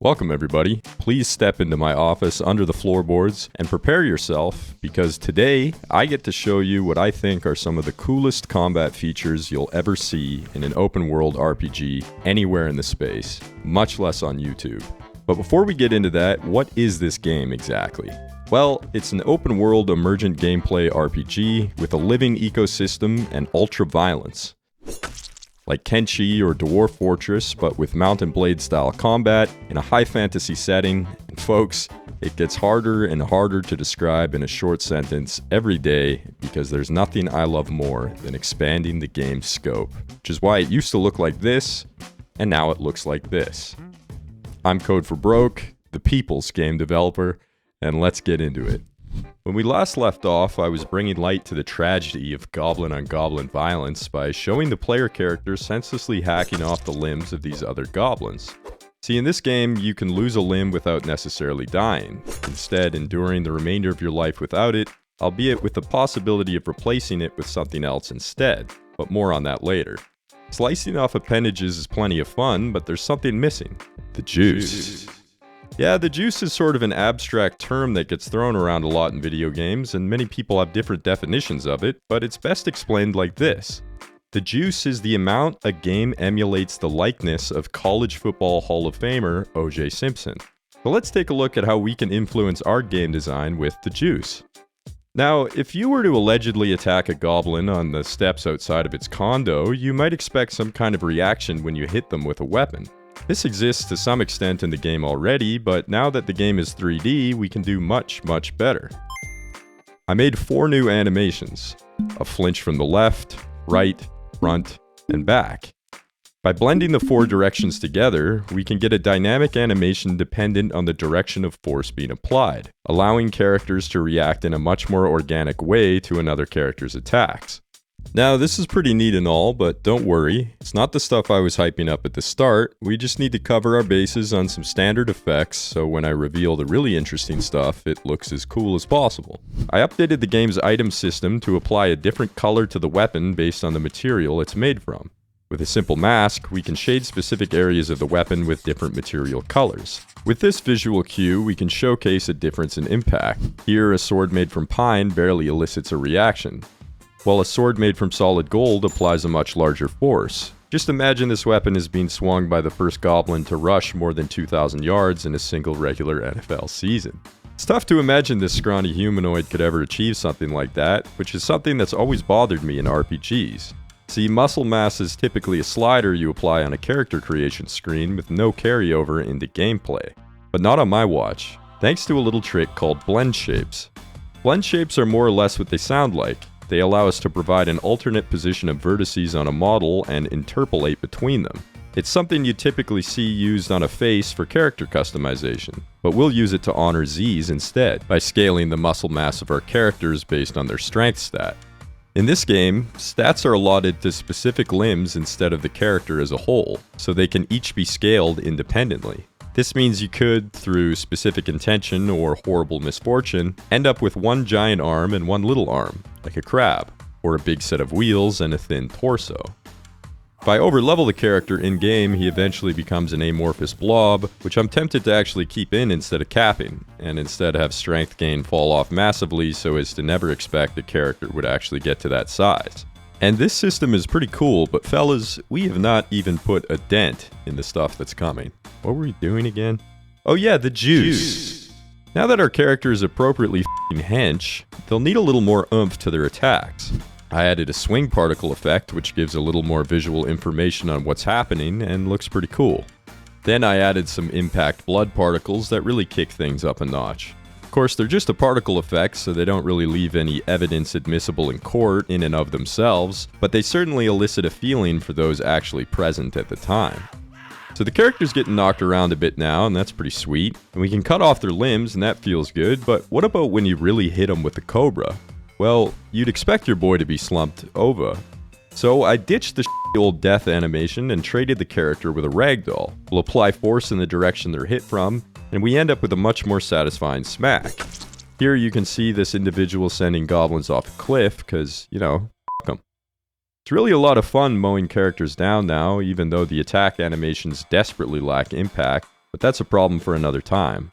Welcome everybody. Please step into my office under the floorboards and prepare yourself because today I get to show you what I think are some of the coolest combat features you'll ever see in an open world RPG anywhere in the space, much less on YouTube. But before we get into that, what is this game exactly? Well, it's an open world emergent gameplay RPG with a living ecosystem and ultra violence. Like Kenshi or Dwarf Fortress, but with Mount and Blade style combat in a high fantasy setting. And folks, it gets harder and harder to describe in a short sentence every day because there's nothing I love more than expanding the game's scope. Which is why it used to look like this, and now it looks like this. I'm Code for Broke, the people's game developer, and let's get into it. When we last left off, I was bringing light to the tragedy of goblin-on-goblin violence by showing the player character senselessly hacking off the limbs of these other goblins. See, in this game, you can lose a limb without necessarily dying, instead enduring the remainder of your life without it, albeit with the possibility of replacing it with something else instead, but more on that later. Slicing off appendages is plenty of fun, but there's something missing. The juice. Yeah, the juice is sort of an abstract term that gets thrown around a lot in video games, and many people have different definitions of it, but it's best explained like this. The juice is the amount a game emulates the likeness of college football Hall of Famer O.J. Simpson. So let's take a look at how we can influence our game design with the juice. Now, if you were to allegedly attack a goblin on the steps outside of its condo, you might expect some kind of reaction when you hit them with a weapon. This exists to some extent in the game already, but now that the game is 3D, we can do much better. I made 4 new animations: a flinch from the left, right, front, and back. By blending the 4 directions together, we can get a dynamic animation dependent on the direction of force being applied, allowing characters to react in a much more organic way to another character's attacks. Now, this is pretty neat and all, but don't worry, it's not the stuff I was hyping up at the start. We just need to cover our bases on some standard effects, so when I reveal the really interesting stuff, it looks as cool as possible. I updated the game's item system to apply a different color to the weapon based on the material it's made from. With a simple mask, we can shade specific areas of the weapon with different material colors. With this visual cue, we can showcase a difference in impact. Here, a sword made from pine barely elicits a reaction, while a sword made from solid gold applies a much larger force. Just imagine this weapon is being swung by the first goblin to rush more than 2,000 yards in a single regular NFL season. It's tough to imagine this scrawny humanoid could ever achieve something like that, which is something that's always bothered me in RPGs. See, muscle mass is typically a slider you apply on a character creation screen with no carryover into gameplay. But not on my watch, thanks to a little trick called blend shapes. Blend shapes are more or less what they sound like. They allow us to provide an alternate position of vertices on a model and interpolate between them. It's something you typically see used on a face for character customization, but we'll use it to honor Z's instead, by scaling the muscle mass of our characters based on their strength stat. In this game, stats are allotted to specific limbs instead of the character as a whole, so they can each be scaled independently. This means you could, through specific intention or horrible misfortune, end up with one giant arm and one little arm, like a crab, or a big set of wheels and a thin torso. If I overlevel the character in-game, he eventually becomes an amorphous blob, which I'm tempted to actually keep in instead of capping, and instead have strength gain fall off massively so as to never expect the character would actually get to that size. And this system is pretty cool, but fellas, we have not even put a dent in the stuff that's coming. What were we doing again? Oh yeah, the juice. Now that our character is appropriately f***ing hench, they'll need a little more oomph to their attacks. I added a swing particle effect, which gives a little more visual information on what's happening and looks pretty cool. Then I added some impact blood particles that really kick things up a notch. Of course, they're just a particle effect, so they don't really leave any evidence admissible in court in and of themselves, but they certainly elicit a feeling for those actually present at the time. So the character's getting knocked around a bit now, and that's pretty sweet. And we can cut off their limbs, and that feels good, but what about when you really hit them with the cobra? Well, you'd expect your boy to be slumped over. So I ditched the old death animation and traded the character with a ragdoll. We'll apply force in the direction they're hit from, and we end up with a much more satisfying smack. Here you can see this individual sending goblins off a cliff, because, you know, f*** them. It's really a lot of fun mowing characters down now, even though the attack animations desperately lack impact, but that's a problem for another time.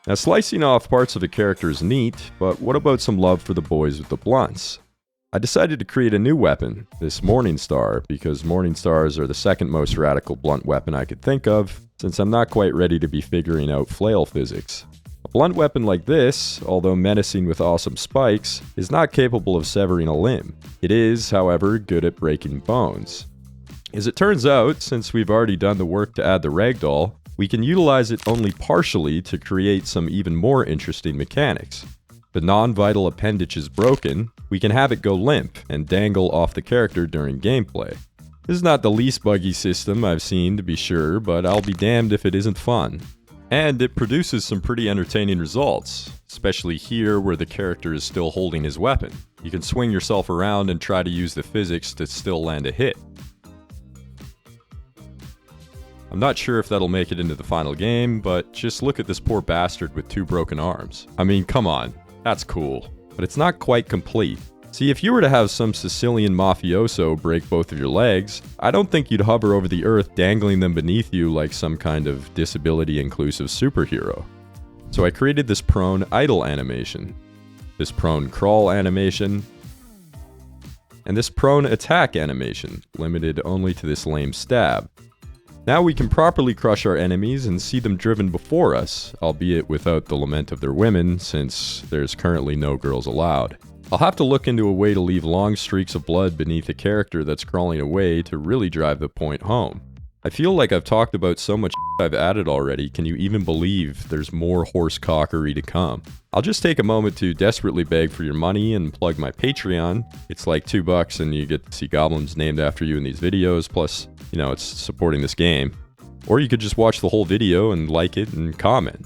Now, slicing off parts of a character is neat, but what about some love for the boys with the blunts? I decided to create a new weapon, this Morningstar, because Morningstars are the second most radical blunt weapon I could think of, since I'm not quite ready to be figuring out flail physics. A blunt weapon like this, although menacing with awesome spikes, is not capable of severing a limb. It is, however, good at breaking bones. As it turns out, since we've already done the work to add the Ragdoll, we can utilize it only partially to create some even more interesting mechanics. If the non-vital appendage is broken, we can have it go limp and dangle off the character during gameplay. This is not the least buggy system I've seen, to be sure, but I'll be damned if it isn't fun. And it produces some pretty entertaining results, especially here where the character is still holding his weapon. You can swing yourself around and try to use the physics to still land a hit. I'm not sure if that'll make it into the final game, but just look at this poor bastard with 2 broken arms. I mean, come on. That's cool, but it's not quite complete. See, if you were to have some Sicilian mafioso break both of your legs, I don't think you'd hover over the earth dangling them beneath you like some kind of disability-inclusive superhero. So I created this prone idle animation, this prone crawl animation, and this prone attack animation, limited only to this lame stab. Now we can properly crush our enemies and see them driven before us, albeit without the lament of their women, since there's currently no girls allowed. I'll have to look into a way to leave long streaks of blood beneath a character that's crawling away to really drive the point home. I feel like I've talked about so much I've added already, can you even believe there's more horse cockery to come? I'll just take a moment to desperately beg for your money and plug my Patreon. It's like $2 and you get to see goblins named after you in these videos, plus, you know, it's supporting this game. Or you could just watch the whole video and like it and comment.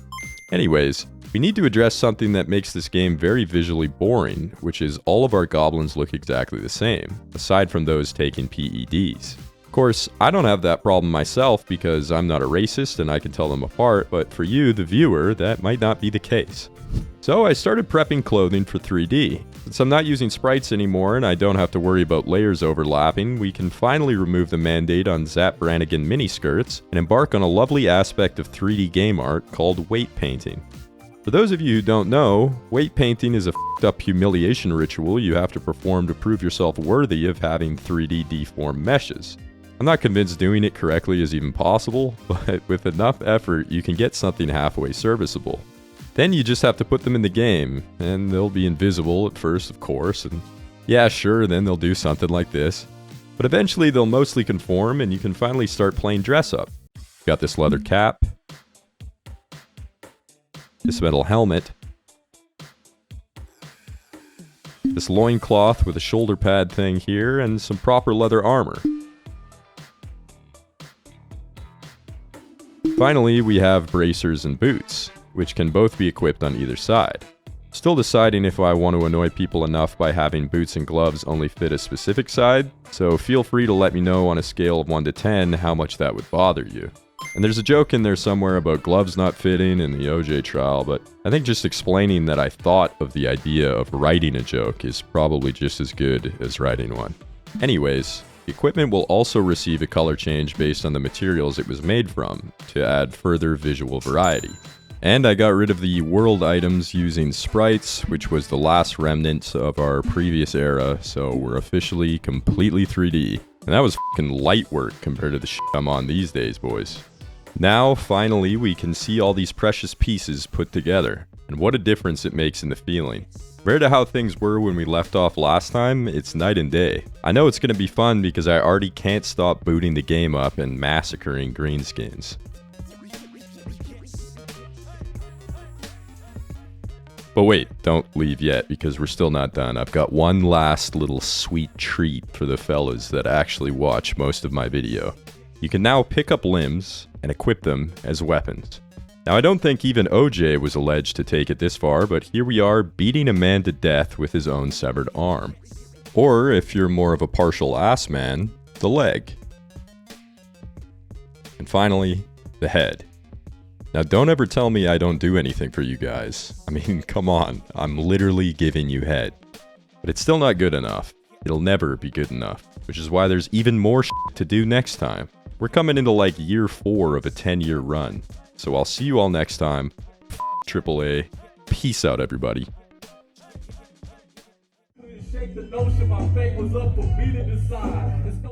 Anyways, we need to address something that makes this game very visually boring, which is all of our goblins look exactly the same, aside from those taking PEDs. Of course, I don't have that problem myself because I'm not a racist and I can tell them apart, but for you, the viewer, that might not be the case. So I started prepping clothing for 3D. Since I'm not using sprites anymore and I don't have to worry about layers overlapping, we can finally remove the mandate on Zap Brannigan miniskirts and embark on a lovely aspect of 3D game art called weight painting. For those of you who don't know, weight painting is a f***ed-up humiliation ritual you have to perform to prove yourself worthy of having 3D deformed meshes. I'm not convinced doing it correctly is even possible, but with enough effort you can get something halfway serviceable. Then you just have to put them in the game, and they'll be invisible at first, of course, and yeah, sure, then they'll do something like this. But eventually they'll mostly conform and you can finally start playing dress up. Got this leather cap, this metal helmet, this loincloth with a shoulder pad thing here, and some proper leather armor. Finally, we have bracers and boots, which can both be equipped on either side. Still deciding if I want to annoy people enough by having boots and gloves only fit a specific side, so feel free to let me know on a scale of 1 to 10 how much that would bother you. And there's a joke in there somewhere about gloves not fitting in the OJ trial, but I think just explaining that I thought of the idea of writing a joke is probably just as good as writing one. Anyways, the equipment will also receive a color change based on the materials it was made from, to add further visual variety. And I got rid of the world items using sprites, which was the last remnant of our previous era, so we're officially completely 3D. And that was fucking light work compared to the shit I'm on these days, boys. Now, finally, we can see all these precious pieces put together, and what a difference it makes in the feeling. Compared to how things were when we left off last time, it's night and day. I know it's going to be fun because I already can't stop booting the game up and massacring greenskins. But wait, don't leave yet because we're still not done. I've got one last little sweet treat for the fellas that actually watch most of my video. You can now pick up limbs and equip them as weapons. Now I don't think even OJ was alleged to take it this far, but here we are beating a man to death with his own severed arm. Or if you're more of a partial ass man, the leg. And finally, the head. Now don't ever tell me I don't do anything for you guys. I mean, come on, I'm literally giving you head. But it's still not good enough. It'll never be good enough, which is why there's even more shit to do next time. We're coming into like year 4 of a 10-year run. So I'll see you all next time. AAA. Peace out, everybody. Shake the notion my fate was up for me to decide.